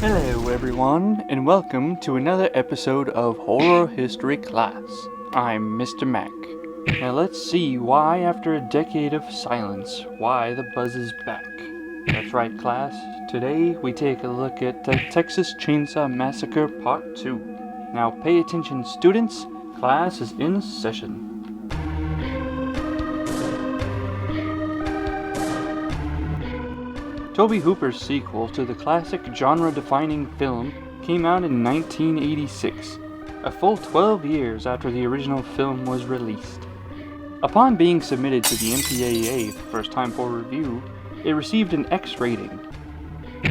Hello everyone, and welcome to another episode of Horror History Class. I'm Mr. Mac. Now let's see why, after a decade of silence, why the buzz is back. That's right, class. Today we take a look at the Texas Chainsaw Massacre Part 2. Now pay attention, students. Class is in session. Tobe Hooper's sequel to the classic genre-defining film came out in 1986, a full 12 years after the original film was released. Upon being submitted to the MPAA the first time for review, it received an X rating.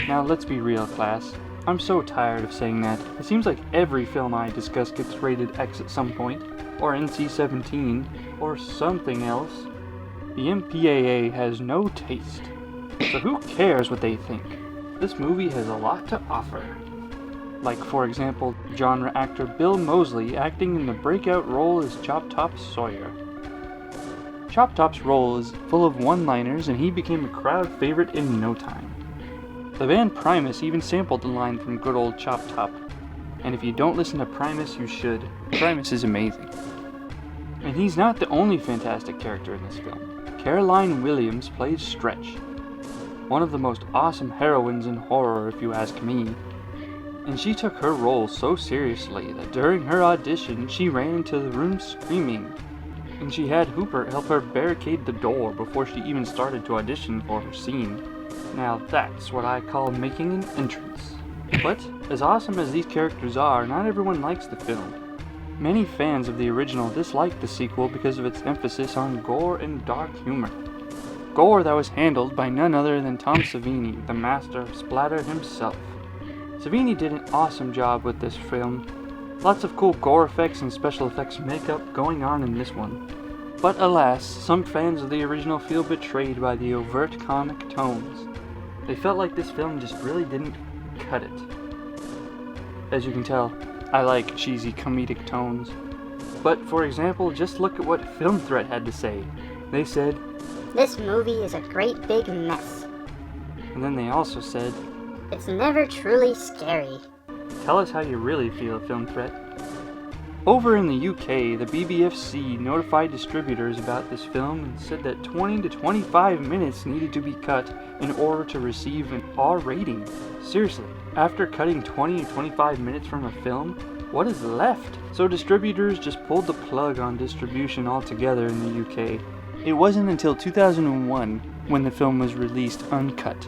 Now let's be real, class. I'm so tired of saying that. It seems like every film I discuss gets rated X at some point, or NC-17, or something else. The MPAA has no taste. So who cares what they think? This movie has a lot to offer. Like, for example, genre actor Bill Moseley acting in the breakout role as Chop Top Sawyer. Chop Top's role is full of one-liners, and he became a crowd favorite in no time. The band Primus even sampled the line from good old Chop Top. And if you don't listen to Primus, you should. Primus is amazing. And he's not the only fantastic character in this film. Caroline Williams plays Stretch, one of the most awesome heroines in horror if you ask me. And she took her role so seriously that during her audition she ran into the room screaming, and she had Hooper help her barricade the door before she even started to audition for her scene. Now that's what I call making an entrance. But as awesome as these characters are, not everyone likes the film. Many fans of the original dislike the sequel because of its emphasis on gore and dark humor. Gore that was handled by none other than Tom Savini, the master of splatter himself. Savini did an awesome job with this film. Lots of cool gore effects and special effects makeup going on in this one. But alas, some fans of the original feel betrayed by the overt comic tones. They felt like this film just really didn't cut it. As you can tell, I like cheesy comedic tones. But for example, just look at what Film Threat had to say. They said, "This movie is a great big mess." And then they also said, "It's never truly scary." Tell us how you really feel, Film Threat. Over in the UK, the BBFC notified distributors about this film and said that 20 to 25 minutes needed to be cut in order to receive an R rating. Seriously, after cutting 20 to 25 minutes from a film, what is left? So distributors just pulled the plug on distribution altogether in the UK. It wasn't until 2001 when the film was released uncut.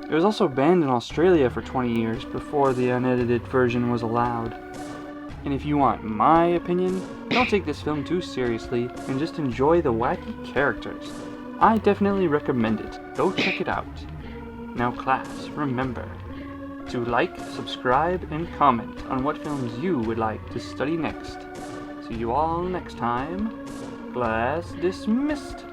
It was also banned in Australia for 20 years before the unedited version was allowed. And if you want my opinion, don't take this film too seriously and just enjoy the wacky characters. I definitely recommend it. Go check it out. Now class, remember to like, subscribe, and comment on what films you would like to study next. See you all next time. Class dismissed.